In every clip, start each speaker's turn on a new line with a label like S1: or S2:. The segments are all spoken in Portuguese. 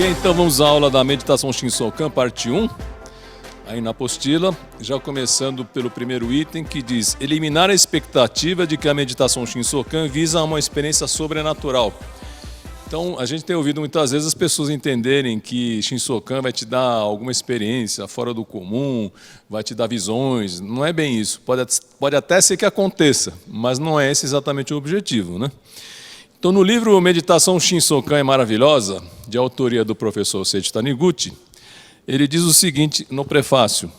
S1: Ok, então vamos à aula da meditação Shinsokan, parte 1. Aí na apostila, já começando pelo primeiro item, que diz: eliminar a expectativa de que a meditação Shinsokan visa uma experiência sobrenatural. Então, a gente tem ouvido muitas vezes as pessoas entenderem que Shinsokan vai te dar alguma experiência fora do comum, vai te dar visões. Não é bem isso. Pode até ser que aconteça, mas não é esse exatamente o objetivo, né? Então, no livro Meditação Shinsokan é Maravilhosa, de autoria do professor Seiji Taniguchi, ele diz o seguinte no prefácio: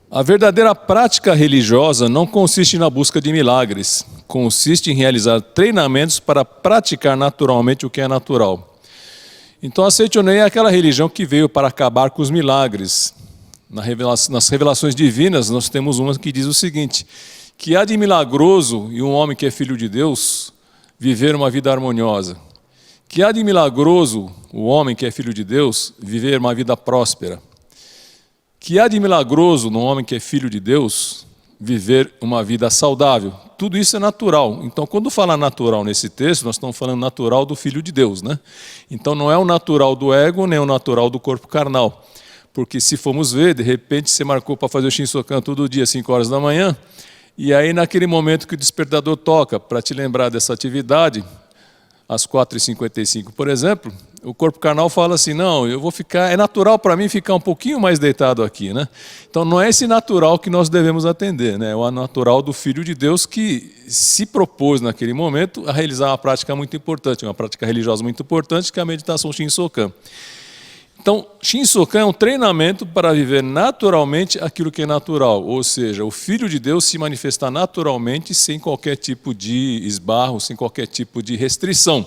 S1: a verdadeira prática religiosa não consiste na busca de milagres, consiste em realizar treinamentos para praticar naturalmente o que é natural. Então a Seichonei é aquela religião que veio para acabar com os milagres. Nas revelações divinas nós temos uma que diz o seguinte: que há de milagroso e um homem que é filho de Deus viver uma vida harmoniosa. Que há de milagroso o homem que é filho de Deus viver uma vida próspera. Que há de milagroso no homem que é filho de Deus viver uma vida saudável. Tudo isso é natural. Então, quando fala natural nesse texto, nós estamos falando natural do filho de Deus, né? Então, não é o natural do ego, nem o natural do corpo carnal. Porque se formos ver, de repente você marcou para fazer o Shinsokan todo dia, 5 horas da manhã, e aí naquele momento que o despertador toca para te lembrar dessa atividade, às 4h55, por exemplo, o corpo carnal fala assim: não, eu vou ficar, é natural para mim ficar um pouquinho mais deitado aqui, né? Então não é esse natural que nós devemos atender, né? É o natural do Filho de Deus que se propôs naquele momento a realizar uma prática muito importante, uma prática religiosa muito importante, que é a meditação Shinsokan. Então, Shinsokan é um treinamento para viver naturalmente aquilo que é natural, ou seja, o Filho de Deus se manifestar naturalmente sem qualquer tipo de esbarro, sem qualquer tipo de restrição.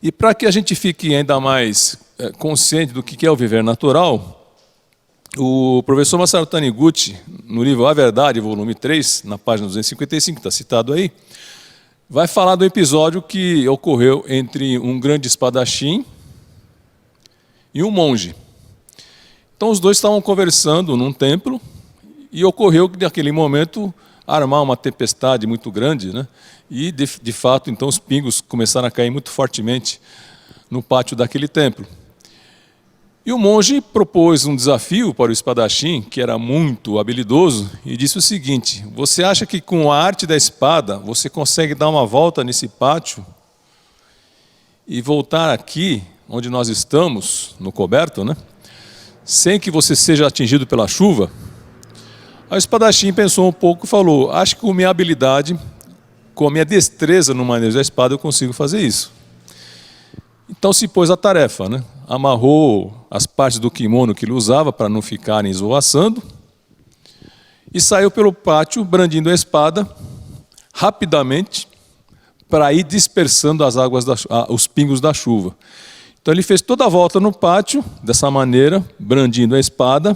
S1: E para que a gente fique ainda mais consciente do que é o viver natural, o professor Masaru Taniguchi, no livro A Verdade, volume 3, na página 255, que está citado aí, vai falar do episódio que ocorreu entre um grande espadachim e um monge. Então os dois estavam conversando num templo e ocorreu que naquele momento armar uma tempestade muito grande, né? E de fato então os pingos começaram a cair muito fortemente no pátio daquele templo. E o monge propôs um desafio para o espadachim, que era muito habilidoso, e disse o seguinte: você acha que com a arte da espada você consegue dar uma volta nesse pátio e voltar aqui onde nós estamos, no coberto, né? Sem que você seja atingido pela chuva? Aí o espadachim pensou um pouco e falou: acho que com minha habilidade, com a minha destreza no manejo da espada, eu consigo fazer isso. Então se pôs a tarefa, né? Amarrou as partes do kimono que ele usava para não ficarem esvoaçando e saiu pelo pátio brandindo a espada rapidamente para ir dispersando as águas, os pingos da chuva. Então ele fez toda a volta no pátio, dessa maneira, brandindo a espada,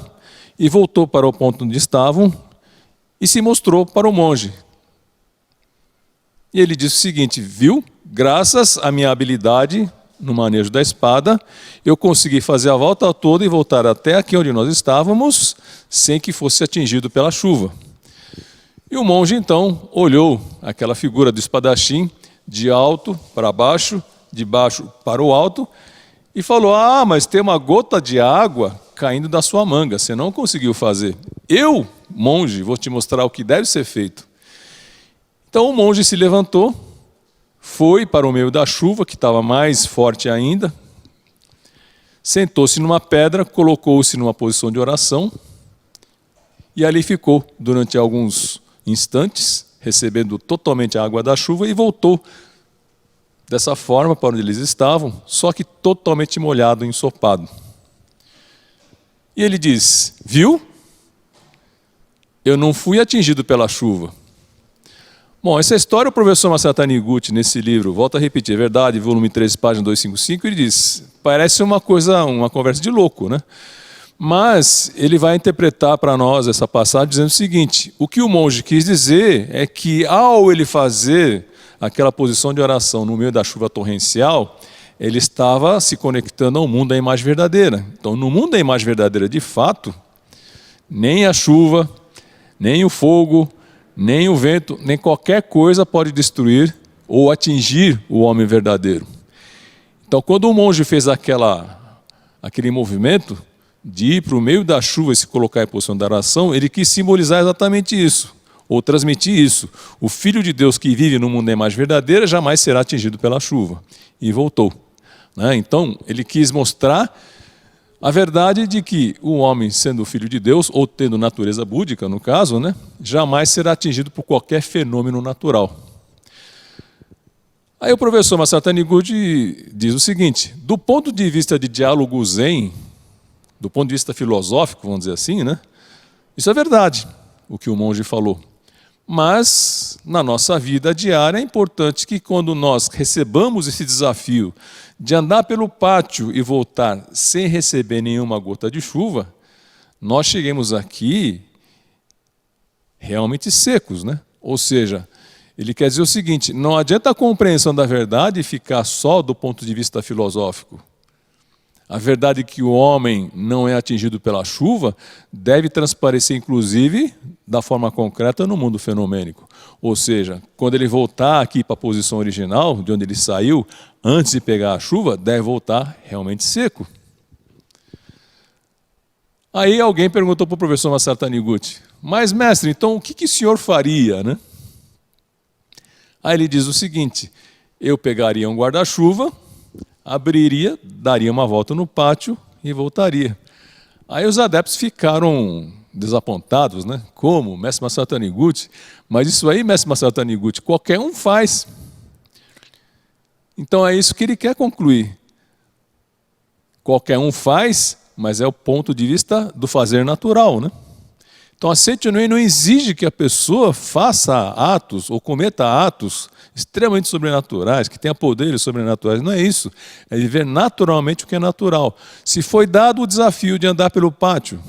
S1: e voltou para o ponto onde estavam e se mostrou para o monge. E ele disse o seguinte: viu? Graças à minha habilidade no manejo da espada, eu consegui fazer a volta toda e voltar até aqui onde nós estávamos, sem que fosse atingido pela chuva. E o monge então olhou aquela figura do espadachim de alto para baixo, de baixo para o alto, e falou: ah, mas tem uma gota de água caindo da sua manga, você não conseguiu fazer. Eu, monge, vou te mostrar o que deve ser feito. Então o monge se levantou, foi para o meio da chuva, que estava mais forte ainda, sentou-se numa pedra, colocou-se numa posição de oração, e ali ficou durante alguns instantes, recebendo totalmente a água da chuva, e voltou dessa forma para onde eles estavam, só que totalmente molhado, ensopado. E ele diz: viu? Eu não fui atingido pela chuva. Bom, essa história o professor Masaru Taniguchi, nesse livro, volta a repetir, é verdade, volume 13, página 255, ele diz: parece uma conversa de louco, né? Mas ele vai interpretar para nós essa passagem dizendo o seguinte: o que o monge quis dizer é que ao ele fazer aquela posição de oração no meio da chuva torrencial, ele estava se conectando ao mundo da imagem verdadeira. Então, no mundo da imagem verdadeira, de fato, nem a chuva, nem o fogo, nem o vento, nem qualquer coisa pode destruir ou atingir o homem verdadeiro. Então, quando o monge fez aquele movimento de ir para o meio da chuva e se colocar em posição de oração, ele quis simbolizar exatamente isso, ou transmitir isso. O Filho de Deus que vive no mundo da imagem verdadeira jamais será atingido pela chuva. E voltou. Então, ele quis mostrar a verdade de que o homem, sendo filho de Deus, ou tendo natureza búdica, no caso, jamais será atingido por qualquer fenômeno natural. Aí o professor Masaru Taniguchi diz o seguinte: do ponto de vista de diálogo zen, do ponto de vista filosófico, vamos dizer assim, isso é verdade, o que o monge falou. Mas, na nossa vida diária, é importante que quando nós recebamos esse desafio de andar pelo pátio e voltar sem receber nenhuma gota de chuva, nós cheguemos aqui realmente secos, Ou seja, ele quer dizer o seguinte: não adianta a compreensão da verdade ficar só do ponto de vista filosófico. A verdade é que o homem não é atingido pela chuva deve transparecer, inclusive, da forma concreta no mundo fenomênico. Ou seja, quando ele voltar aqui para a posição original, de onde ele saiu, antes de pegar a chuva, deve voltar realmente seco. Aí alguém perguntou para o professor Masaru Taniguchi: mas, mestre, então o que o senhor faria, Aí ele diz o seguinte: eu pegaria um guarda-chuva, abriria, daria uma volta no pátio e voltaria. Aí os adeptos ficaram desapontados, Como? Mestre Masaru Taniguchi? Mas isso aí, mestre Masaru Taniguchi, qualquer um faz. Então é isso que ele quer concluir. Qualquer um faz, mas é o ponto de vista do fazer natural, Então a Seicho-no-Ei não exige que a pessoa faça atos ou cometa atos extremamente sobrenaturais, que tenha poderes sobrenaturais. Não é isso. É viver naturalmente o que é natural. Se foi dado o desafio de andar pelo pátio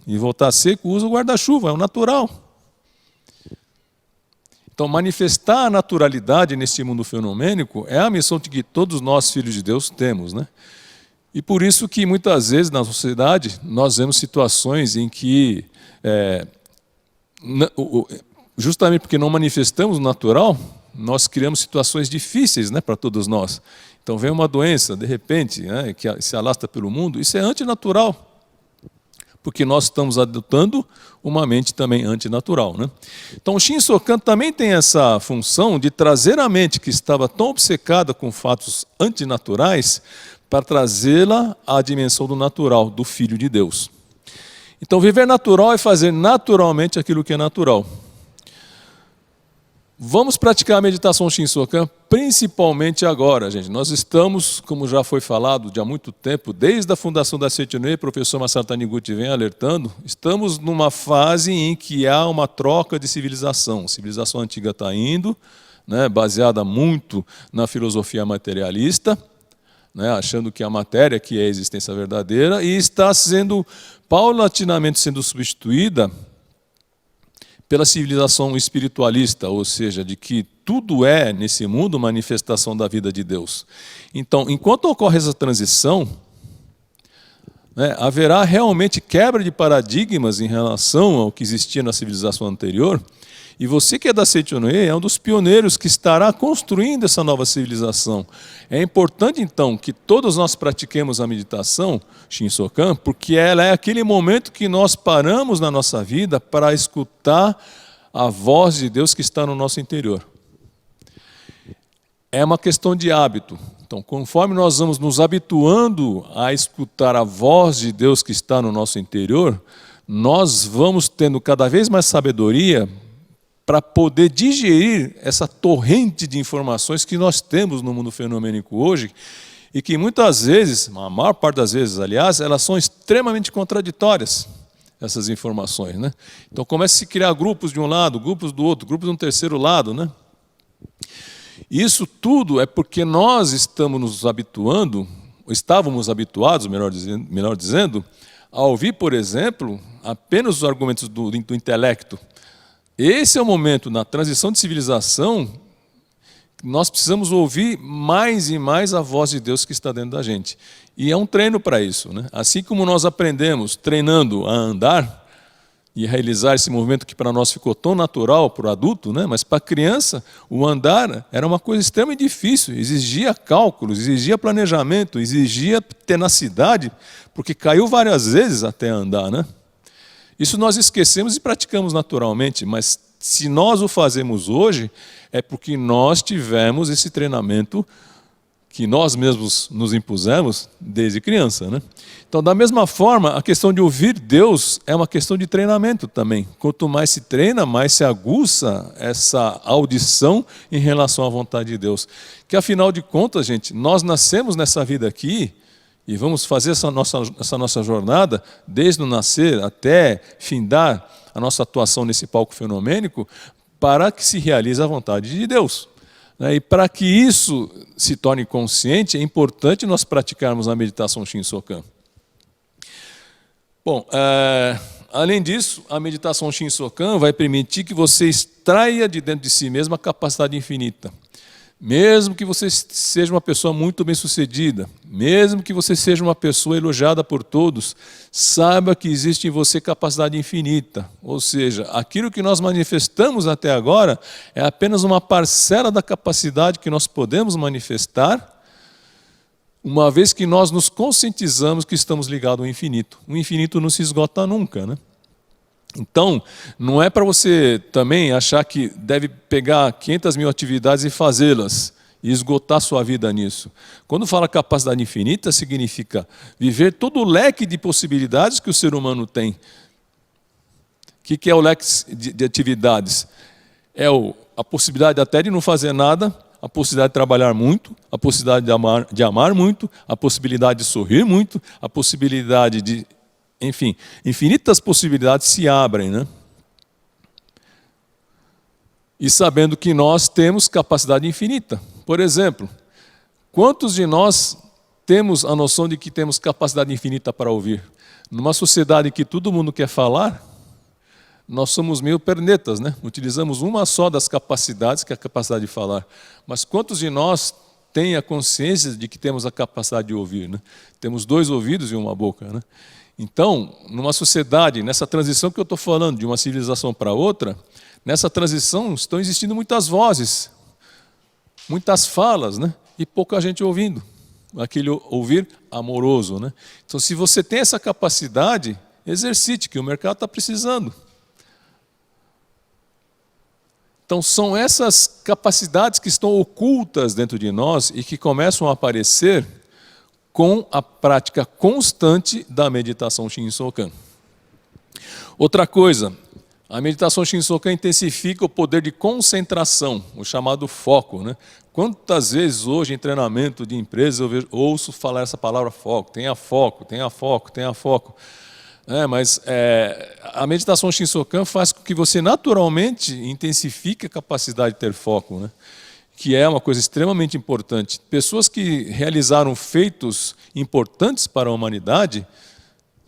S1: e voltar seco, usa o guarda-chuva, é o natural. Então, manifestar a naturalidade nesse mundo fenomênico é a missão que todos nós, filhos de Deus, temos, E por isso que muitas vezes na sociedade nós vemos situações em que, justamente porque não manifestamos o natural, nós criamos situações difíceis para todos nós. Então vem uma doença, de repente, que se alastra pelo mundo, isso é antinatural, porque nós estamos adotando uma mente também antinatural. Então o Shinsokan também tem essa função de trazer a mente que estava tão obcecada com fatos antinaturais para trazê-la à dimensão do natural, do Filho de Deus. Então viver natural é fazer naturalmente aquilo que é natural. Vamos praticar a meditação Shinsokan principalmente agora, gente. Nós estamos, como já foi falado há muito tempo, desde a fundação da Seicho-no-Ei, o professor Masaru Taniguchi vem alertando, estamos numa fase em que há uma troca de civilização. A civilização antiga está indo, baseada muito na filosofia materialista, achando que a matéria que é a existência verdadeira, e está sendo paulatinamente sendo substituída pela civilização espiritualista, ou seja, de que tudo é, nesse mundo, manifestação da vida de Deus. Então, enquanto ocorre essa transição, haverá realmente quebra de paradigmas em relação ao que existia na civilização anterior, e você que é da Seicho-no-Ei é um dos pioneiros que estará construindo essa nova civilização. É importante, então, que todos nós pratiquemos a meditação Shinsokan, porque ela é aquele momento que nós paramos na nossa vida para escutar a voz de Deus que está no nosso interior. É uma questão de hábito. Então, conforme nós vamos nos habituando a escutar a voz de Deus que está no nosso interior, nós vamos tendo cada vez mais sabedoria para poder digerir essa torrente de informações que nós temos no mundo fenomênico hoje e que muitas vezes, a maior parte das vezes, aliás, elas são extremamente contraditórias, essas informações. Então começa a se criar grupos de um lado, grupos do outro, grupos de um terceiro lado. Isso tudo é porque nós estávamos habituados, melhor dizendo, a ouvir, por exemplo, apenas os argumentos do intelecto. Esse é o momento, na transição de civilização, que nós precisamos ouvir mais e mais a voz de Deus que está dentro da gente. E é um treino para isso. Assim como nós aprendemos treinando a andar, e realizar esse movimento que para nós ficou tão natural para o adulto, né? Mas para a criança, o andar era uma coisa extremamente difícil, exigia cálculos, exigia planejamento, exigia tenacidade, porque caiu várias vezes até andar, né? Isso nós esquecemos e praticamos naturalmente, mas se nós o fazemos hoje, é porque nós tivemos esse treinamento que nós mesmos nos impusemos desde criança, né? Então, da mesma forma, a questão de ouvir Deus é uma questão de treinamento também. Quanto mais se treina, mais se aguça essa audição em relação à vontade de Deus. Que, afinal de contas, gente, nós nascemos nessa vida aqui e vamos fazer essa nossa jornada, desde o nascer até findar a nossa atuação nesse palco fenomênico, para que se realize a vontade de Deus. E para que isso se torne consciente, é importante nós praticarmos a meditação Shinsokan. Bom, além disso, a meditação Shinsokan vai permitir que você extraia de dentro de si mesmo a capacidade infinita. Mesmo que você seja uma pessoa muito bem-sucedida, mesmo que você seja uma pessoa elogiada por todos, saiba que existe em você capacidade infinita. Ou seja, aquilo que nós manifestamos até agora é apenas uma parcela da capacidade que nós podemos manifestar, uma vez que nós nos conscientizamos que estamos ligados ao infinito. O infinito não se esgota nunca, né? Então, não é para você também achar que deve pegar 500 mil atividades e fazê-las, e esgotar sua vida nisso. Quando fala capacidade infinita, significa viver todo o leque de possibilidades que o ser humano tem. O que é o leque de atividades? É a possibilidade até de não fazer nada, a possibilidade de trabalhar muito, a possibilidade de amar muito, a possibilidade de sorrir muito, a possibilidade de... Enfim, infinitas possibilidades se abrem, né? E sabendo que nós temos capacidade infinita. Por exemplo, quantos de nós temos a noção de que temos capacidade infinita para ouvir? Numa sociedade em que todo mundo quer falar, nós somos meio pernetas, né? Utilizamos uma só das capacidades, que é a capacidade de falar. Mas quantos de nós têm a consciência de que temos a capacidade de ouvir, né? Temos 2 ouvidos e uma boca, né? Então, numa sociedade, nessa transição que eu estou falando, de uma civilização para outra, nessa transição estão existindo muitas vozes, muitas falas, né? E pouca gente ouvindo, aquele ouvir amoroso, né? Então, se você tem essa capacidade, exercite, que o mercado está precisando. Então, são essas capacidades que estão ocultas dentro de nós e que começam a aparecer com a prática constante da meditação Shinsokan. Outra coisa, a meditação Shinsokan intensifica o poder de concentração, o chamado foco, né? Quantas vezes hoje em treinamento de empresa eu ouço falar essa palavra foco, tenha foco, tenha foco, tenha foco. Mas a meditação Shinsokan faz com que você naturalmente intensifique a capacidade de ter foco, né? Que é uma coisa extremamente importante. Pessoas que realizaram feitos importantes para a humanidade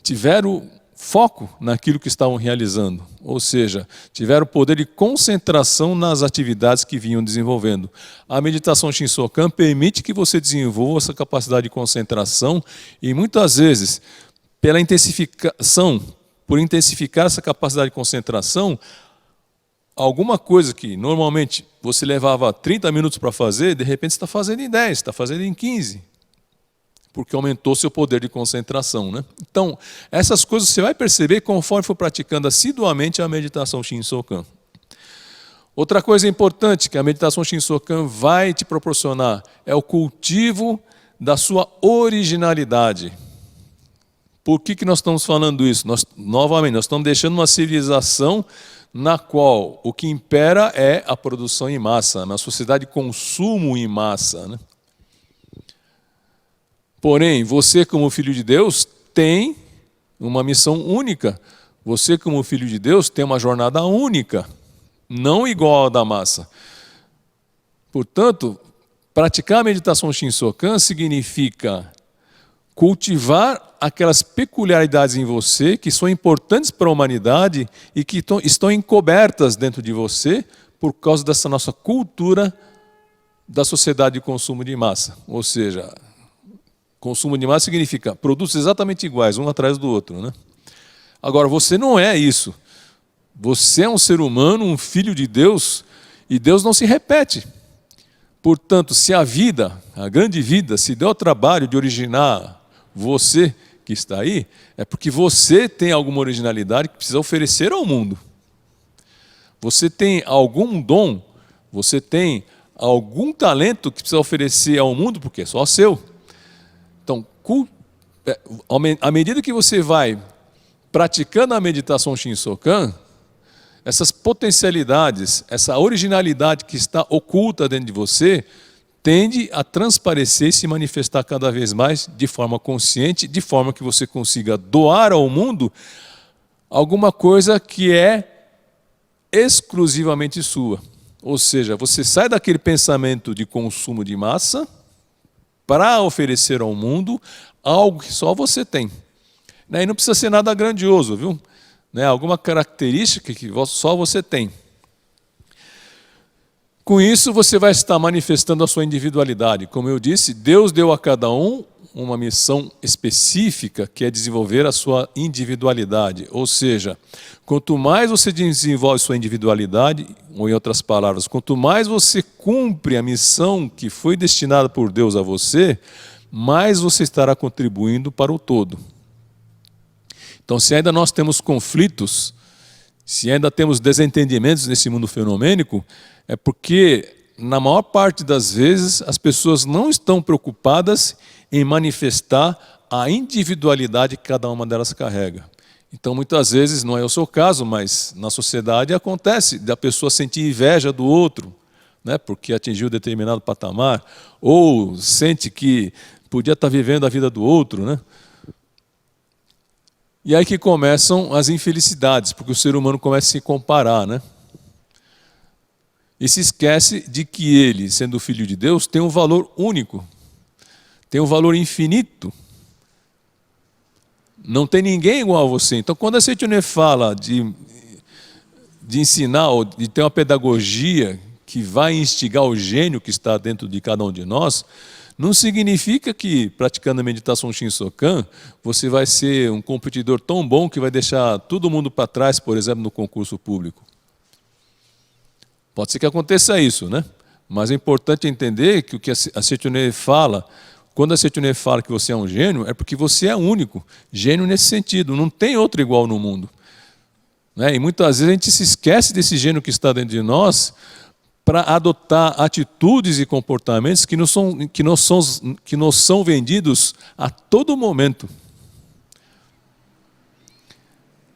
S1: tiveram foco naquilo que estavam realizando, ou seja, tiveram poder de concentração nas atividades que vinham desenvolvendo. A meditação Shinsokan permite que você desenvolva essa capacidade de concentração e muitas vezes, pela intensificação, por intensificar essa capacidade de concentração, alguma coisa que normalmente você levava 30 minutos para fazer, de repente você está fazendo em 10, está fazendo em 15, porque aumentou seu poder de concentração, né? Então, essas coisas você vai perceber conforme for praticando assiduamente a meditação Shinsokan. Outra coisa importante que a meditação Shinsokan vai te proporcionar é o cultivo da sua originalidade. Por que nós estamos falando isso? Novamente, nós estamos deixando uma civilização na qual o que impera é a produção em massa, uma sociedade de consumo em massa, né? Porém, você como filho de Deus tem uma missão única. Você como filho de Deus tem uma jornada única, não igual à da massa. Portanto, praticar a meditação Shinsokan significa cultivar aquelas peculiaridades em você que são importantes para a humanidade e que estão encobertas dentro de você por causa dessa nossa cultura da sociedade de consumo de massa. Ou seja, consumo de massa significa produtos exatamente iguais, um atrás do outro, né? Agora, você não é isso. Você é um ser humano, um filho de Deus, e Deus não se repete. Portanto, se a vida, a grande vida, se deu ao trabalho de originar você que está aí, é porque você tem alguma originalidade que precisa oferecer ao mundo. Você tem algum dom, você tem algum talento que precisa oferecer ao mundo, porque é só seu. Então, à medida que você vai praticando a meditação Shinsokan, essas potencialidades, essa originalidade que está oculta dentro de você, tende a transparecer e se manifestar cada vez mais de forma consciente, de forma que você consiga doar ao mundo alguma coisa que é exclusivamente sua. Ou seja, você sai daquele pensamento de consumo de massa para oferecer ao mundo algo que só você tem. E não precisa ser nada grandioso, viu? Alguma característica que só você tem. Com isso, você vai estar manifestando a sua individualidade. Como eu disse, Deus deu a cada um uma missão específica, que é desenvolver a sua individualidade. Ou seja, quanto mais você desenvolve sua individualidade, ou em outras palavras, quanto mais você cumpre a missão que foi destinada por Deus a você, mais você estará contribuindo para o todo. Então, se ainda nós temos conflitos, se ainda temos desentendimentos nesse mundo fenomênico, é porque, na maior parte das vezes, as pessoas não estão preocupadas em manifestar a individualidade que cada uma delas carrega. Então, muitas vezes, não é o seu caso, mas na sociedade acontece da pessoa sentir inveja do outro, porque atingiu determinado patamar, ou sente que podia estar vivendo a vida do outro, E aí que começam as infelicidades, porque o ser humano começa a se comparar, E se esquece de que ele, sendo filho de Deus, tem um valor único, tem um valor infinito. Não tem ninguém igual a você. Então, quando a Seitune fala de ensinar, ou de ter uma pedagogia que vai instigar o gênio que está dentro de cada um de nós, não significa que, praticando a meditação Shinsokan, você vai ser um competidor tão bom que vai deixar todo mundo para trás, por exemplo, no concurso público. Pode ser que aconteça isso, Mas é importante entender que o que a Seitune fala, quando a Seitune fala que você é um gênio, é porque você é único. Gênio nesse sentido, não tem outro igual no mundo. E muitas vezes a gente se esquece desse gênio que está dentro de nós, para adotar atitudes e comportamentos que nos são vendidos a todo momento.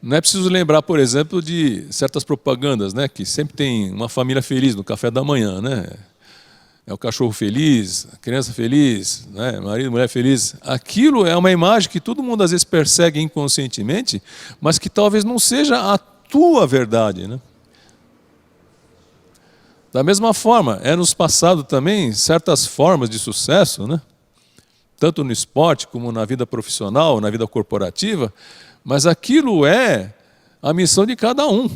S1: Não é preciso lembrar, por exemplo, de certas propagandas, que sempre tem uma família feliz no café da manhã, É o cachorro feliz, a criança feliz, marido, mulher feliz. Aquilo é uma imagem que todo mundo às vezes persegue inconscientemente, mas que talvez não seja a tua verdade, Da mesma forma, nos passados também certas formas de sucesso, Tanto no esporte como na vida profissional, na vida corporativa, mas aquilo é a missão de cada um.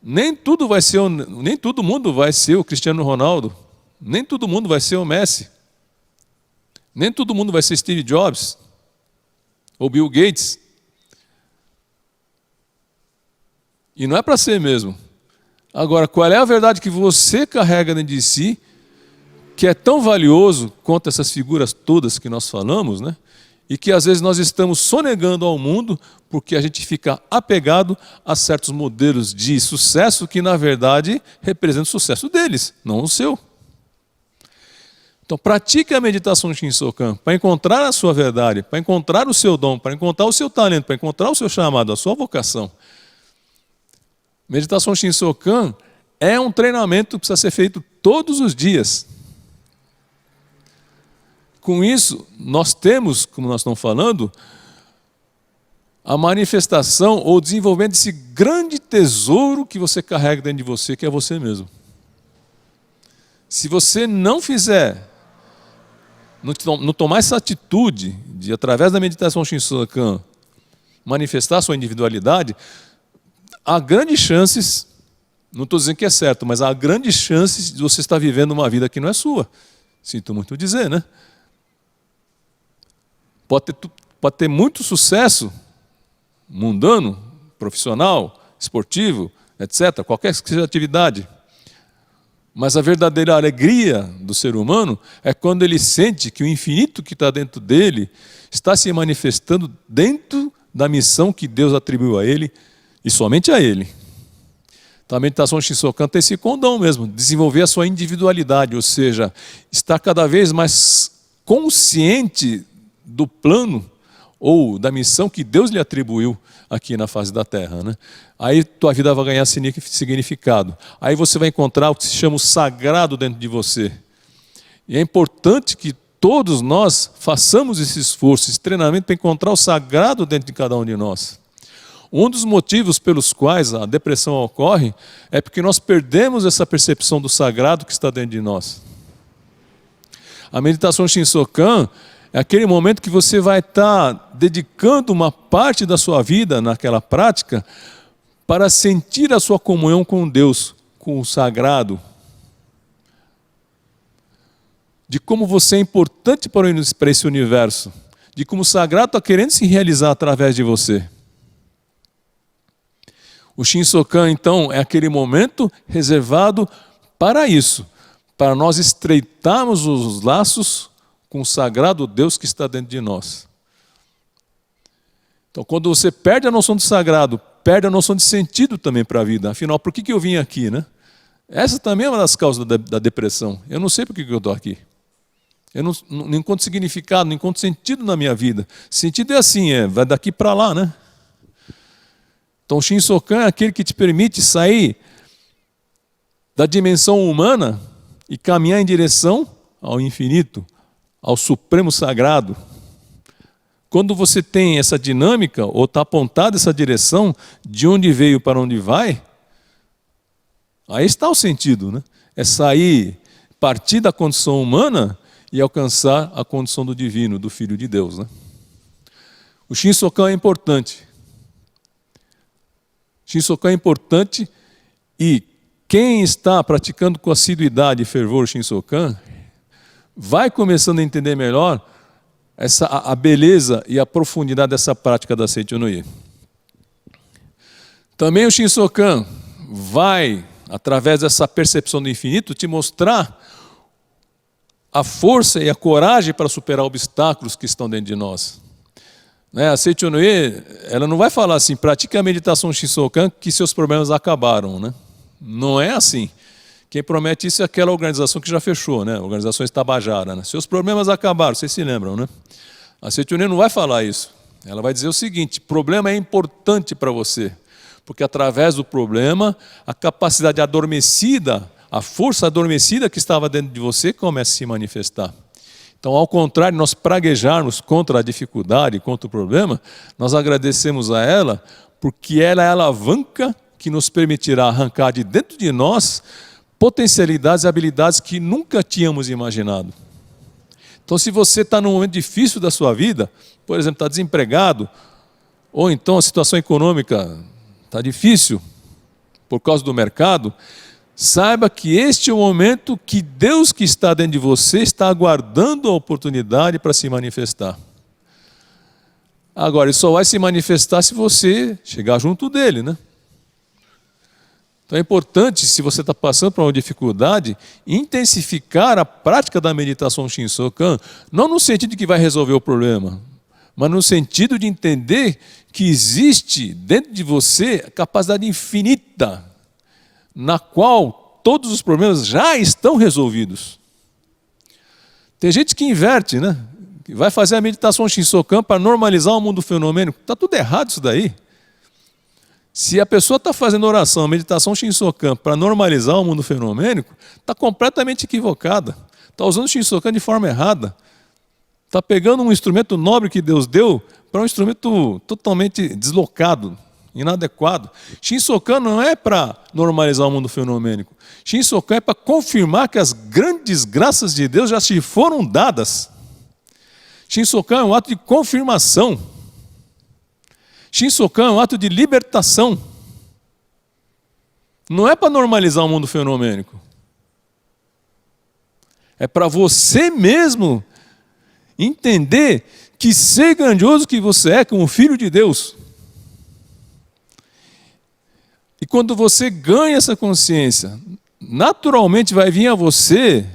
S1: Nem todo mundo vai ser o Cristiano Ronaldo, nem todo mundo vai ser o Messi, nem todo mundo vai ser Steve Jobs ou Bill Gates. E não é para ser mesmo. Agora, qual é a verdade que você carrega dentro de si, que é tão valioso quanto essas figuras todas que nós falamos, E que às vezes nós estamos sonegando ao mundo porque a gente fica apegado a certos modelos de sucesso que, na verdade, representam o sucesso deles, não o seu. Então, pratique a meditação Shinsokan para encontrar a sua verdade, para encontrar o seu dom, para encontrar o seu talento, para encontrar o seu chamado, a sua vocação. Meditação Shinsokan é um treinamento que precisa ser feito todos os dias. Com isso, nós temos, como nós estamos falando, a manifestação ou desenvolvimento desse grande tesouro que você carrega dentro de você, que é você mesmo. Se você não fizer, não tomar essa atitude de, através da meditação Shinsokan, manifestar sua individualidade, há grandes chances, não estou dizendo que é certo, mas há grandes chances de você estar vivendo uma vida que não é sua. Sinto muito dizer, Pode ter muito sucesso mundano, profissional, esportivo, etc., qualquer que seja a atividade. Mas a verdadeira alegria do ser humano é quando ele sente que o infinito que está dentro dele está se manifestando dentro da missão que Deus atribuiu a ele e somente a ele. Então a meditação Shinsokan tem esse condão mesmo, desenvolver a sua individualidade, ou seja, estar cada vez mais consciente do plano ou da missão que Deus lhe atribuiu aqui na face da Terra, né? Aí tua vida vai ganhar significado. Aí você vai encontrar o que se chama o sagrado dentro de você. E é importante que todos nós façamos esse esforço, esse treinamento para encontrar o sagrado dentro de cada um de nós. Um dos motivos pelos quais a depressão ocorre é porque nós perdemos essa percepção do sagrado que está dentro de nós. A meditação Shinsokan é aquele momento que você vai estar dedicando uma parte da sua vida naquela prática para sentir a sua comunhão com Deus, com o sagrado. De como você é importante para esse universo. De como o sagrado está querendo se realizar através de você. O Shinsokan, então, é aquele momento reservado para isso. Para nós estreitarmos os laços com o sagrado Deus que está dentro de nós. Então, quando você perde a noção do sagrado, perde a noção de sentido também para a vida. Afinal, por que eu vim aqui, né? Essa também é uma das causas da depressão. Eu não sei por que eu estou aqui. Eu não encontro significado, não encontro sentido na minha vida. Sentido é assim, vai daqui para lá, né? Então, o Shinsokan é aquele que te permite sair da dimensão humana e caminhar em direção ao infinito, ao Supremo Sagrado. Quando você tem essa dinâmica, ou está apontada essa direção, de onde veio para onde vai, aí está o sentido, né? É sair, partir da condição humana e alcançar a condição do divino, do Filho de Deus, né? O Shinsokan é importante. Shinsokan é importante e quem está praticando com assiduidade e fervor o Shinsokan vai começando a entender melhor a beleza e a profundidade dessa prática da Seichonoye. Também o Shinsokan vai, através dessa percepção do infinito, te mostrar a força e a coragem para superar obstáculos que estão dentro de nós. A Seichonoye, ela não vai falar assim, pratique a meditação Shinsokan que seus problemas acabaram, né? Não é assim. Quem promete isso é aquela organização que já fechou, né? Organizações Tabajara, né? Seus problemas acabaram, vocês se lembram, né? A Seichonoye não vai falar isso. Ela vai dizer o seguinte: problema é importante para você, porque através do problema, a capacidade adormecida, a força adormecida que estava dentro de você começa a se manifestar. Então, ao contrário de nós praguejarmos contra a dificuldade, contra o problema, nós agradecemos a ela, porque ela é a alavanca que nos permitirá arrancar de dentro de nós potencialidades e habilidades que nunca tínhamos imaginado. Então, se você está num momento difícil da sua vida, por exemplo, está desempregado, ou então a situação econômica está difícil por causa do mercado, saiba que este é o momento que Deus que está dentro de você está aguardando a oportunidade para se manifestar. Agora, ele só vai se manifestar se você chegar junto dele, né? Então é importante, se você está passando por uma dificuldade, intensificar a prática da meditação Shinsokan, não no sentido de que vai resolver o problema, mas no sentido de entender que existe dentro de você a capacidade infinita, na qual todos os problemas já estão resolvidos. Tem gente que inverte, né? Que vai fazer a meditação Shinsokan para normalizar o mundo fenomênico. Está tudo errado isso daí. Se a pessoa está fazendo oração, meditação Shinsokan para normalizar o mundo fenomênico, está completamente equivocada. Está usando o Shinsokan de forma errada. Está pegando um instrumento nobre que Deus deu para um instrumento totalmente deslocado, inadequado. Shinsokan não é para normalizar o mundo fenomênico. Shinsokan é para confirmar que as grandes graças de Deus já te foram dadas. Shinsokan é um ato de confirmação. Shinsokan é um ato de libertação. Não é para normalizar o mundo fenomênico. É para você mesmo entender que ser grandioso que você é como filho de Deus. E quando você ganha essa consciência, naturalmente vai vir a você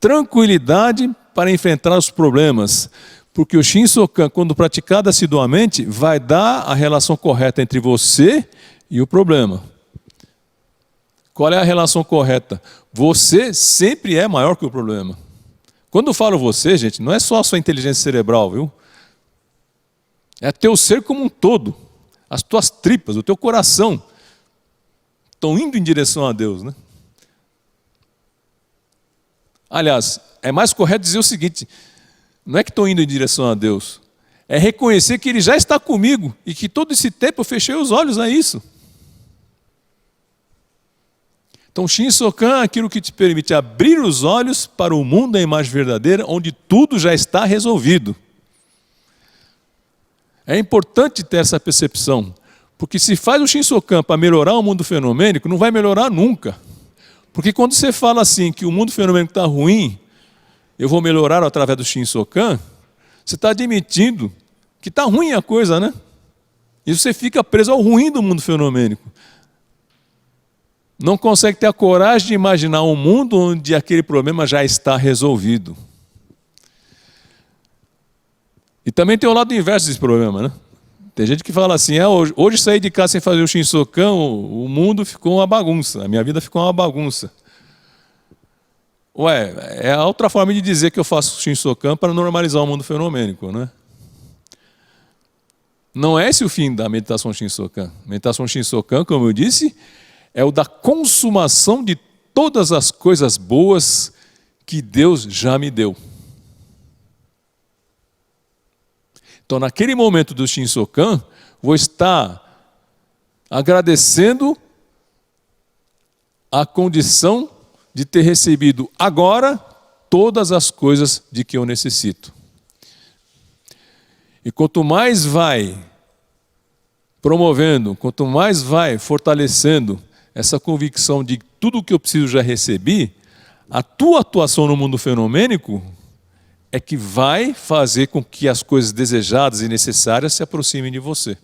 S1: tranquilidade para enfrentar os problemas. Porque o Shinsokan, quando praticado assiduamente, vai dar a relação correta entre você e o problema. Qual é a relação correta? Você sempre é maior que o problema. Quando eu falo você, gente, não é só a sua inteligência cerebral, viu? É teu ser como um todo. As tuas tripas, o teu coração estão indo em direção a Deus, né? Aliás, é mais correto dizer o seguinte: não é que estou indo em direção a Deus, é reconhecer que Ele já está comigo e que todo esse tempo eu fechei os olhos a isso. Então, Shinsokan é aquilo que te permite abrir os olhos para o mundo da imagem verdadeira, onde tudo já está resolvido. É importante ter essa percepção, porque se faz o Shinsokan para melhorar o mundo fenomênico, não vai melhorar nunca. Porque quando você fala assim, que o mundo fenomênico está ruim, eu vou melhorar através do Shinsokan, você está admitindo que está ruim a coisa, né? E você fica preso ao ruim do mundo fenomênico. Não consegue ter a coragem de imaginar um mundo onde aquele problema já está resolvido. E também tem o lado inverso desse problema, né? Tem gente que fala assim, hoje saí de casa sem fazer o Shinsokan, o mundo ficou uma bagunça, a minha vida ficou uma bagunça. Ué, é a outra forma de dizer que eu faço Shinsokan para normalizar o mundo fenomênico, né? Não é esse o fim da meditação Shinsokan. Meditação Shinsokan, como eu disse, é o da consumação de todas as coisas boas que Deus já me deu. Então, naquele momento do Shinsokan, vou estar agradecendo a condição de ter recebido agora todas as coisas de que eu necessito. E quanto mais vai promovendo, quanto mais vai fortalecendo essa convicção de que tudo o que eu preciso já recebi, a tua atuação no mundo fenomênico é que vai fazer com que as coisas desejadas e necessárias se aproximem de você.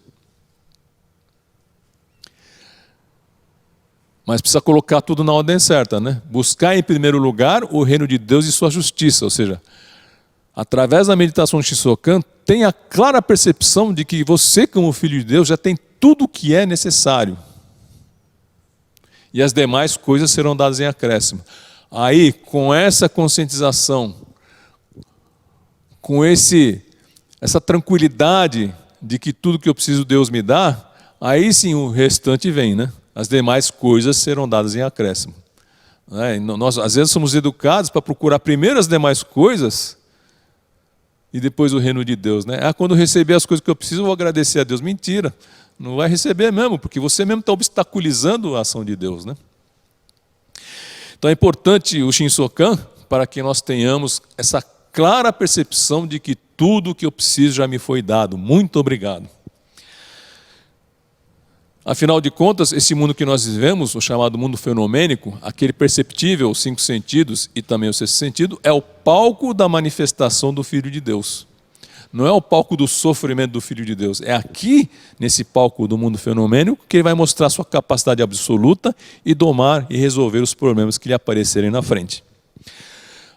S1: Mas precisa colocar tudo na ordem certa, né? Buscar em primeiro lugar o reino de Deus e sua justiça, ou seja, através da meditação Shinsokan, tenha a clara percepção de que você, como filho de Deus, já tem tudo o que é necessário. E as demais coisas serão dadas em acréscimo. Aí, com essa conscientização, com essa tranquilidade de que tudo que eu preciso Deus me dá, aí sim o restante vem, né? As demais coisas serão dadas em acréscimo. Nós, às vezes, somos educados para procurar primeiro as demais coisas e depois o reino de Deus, né? Quando eu receber as coisas que eu preciso, eu vou agradecer a Deus. Mentira, não vai receber mesmo, porque você mesmo está obstaculizando a ação de Deus, né? Então é importante o Shinsokan para que nós tenhamos essa clara percepção de que tudo o que eu preciso já me foi dado. Muito obrigado. Afinal de contas, esse mundo que nós vivemos, o chamado mundo fenomênico, aquele perceptível, os 5 sentidos e também o 6º sentido, é o palco da manifestação do Filho de Deus. Não é o palco do sofrimento do Filho de Deus. É aqui, nesse palco do mundo fenomênico, que ele vai mostrar sua capacidade absoluta e domar e resolver os problemas que lhe aparecerem na frente.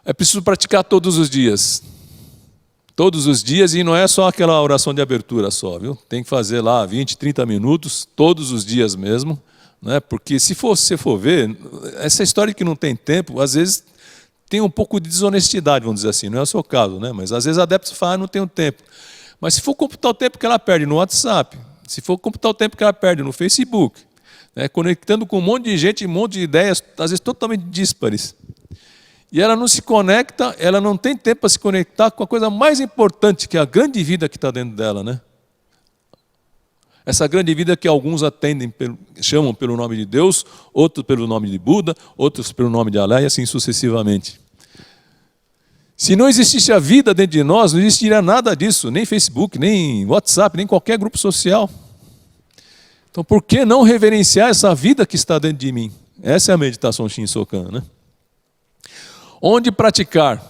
S1: É preciso praticar todos os dias. Todos os dias, e não é só aquela oração de abertura só, viu? Tem que fazer lá 20, 30 minutos, todos os dias mesmo, né? Porque se você for ver, essa história que não tem tempo, às vezes tem um pouco de desonestidade, vamos dizer assim, não é o seu caso, né? Mas às vezes adeptos falam, não tenho tempo. Mas se for computar o tempo que ela perde no WhatsApp, se for computar o tempo que ela perde no Facebook, né? Conectando com um monte de gente, um monte de ideias, às vezes totalmente díspares. E ela não se conecta, ela não tem tempo para se conectar com a coisa mais importante, que é a grande vida que está dentro dela, né? Essa grande vida que alguns atendem, chamam pelo nome de Deus, outros pelo nome de Buda, outros pelo nome de Alá e assim sucessivamente. Se não existisse a vida dentro de nós, não existiria nada disso, nem Facebook, nem WhatsApp, nem qualquer grupo social. Então por que não reverenciar essa vida que está dentro de mim? Essa é a meditação Shinsokan, né? Onde praticar?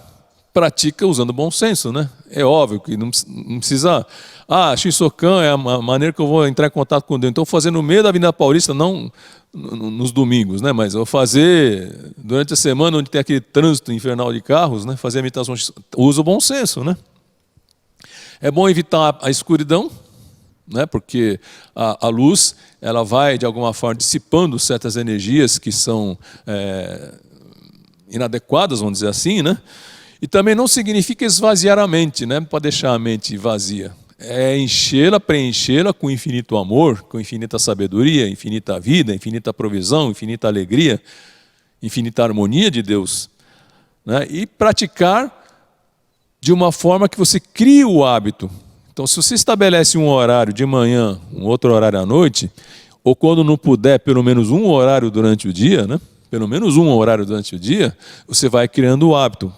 S1: pratica usando bom senso, né? É óbvio que não precisa... Shinsokan é a maneira que eu vou entrar em contato com Deus. Então, eu vou fazer no meio da Avenida Paulista, não nos domingos, né? Mas eu vou fazer durante a semana, onde tem aquele trânsito infernal de carros, né? Fazer a meditação, usa o bom senso, né? É bom evitar a escuridão, né? Porque a luz, ela vai, de alguma forma, dissipando certas energias que são inadequadas, vamos dizer assim, né? E também não significa esvaziar a mente, né? Para deixar a mente vazia. É enchê-la, preenchê-la com infinito amor, com infinita sabedoria, infinita vida, infinita provisão, infinita alegria, infinita harmonia de Deus, né? E praticar de uma forma que você crie o hábito. Então, se você estabelece um horário de manhã, um outro horário à noite, ou quando não puder, pelo menos um horário durante o dia, né? Pelo menos um horário durante o dia, você vai criando o hábito.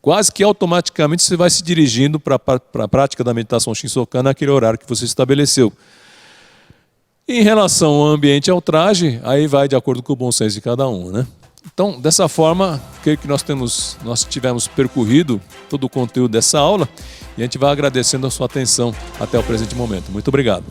S1: Quase que automaticamente você vai se dirigindo para a prática da meditação Shinsokan naquele horário que você estabeleceu. Em relação ao ambiente e ao traje, aí vai de acordo com o bom senso de cada um, né? Então, dessa forma, creio que nós tivemos percorrido todo o conteúdo dessa aula e a gente vai agradecendo a sua atenção até o presente momento. Muito obrigado.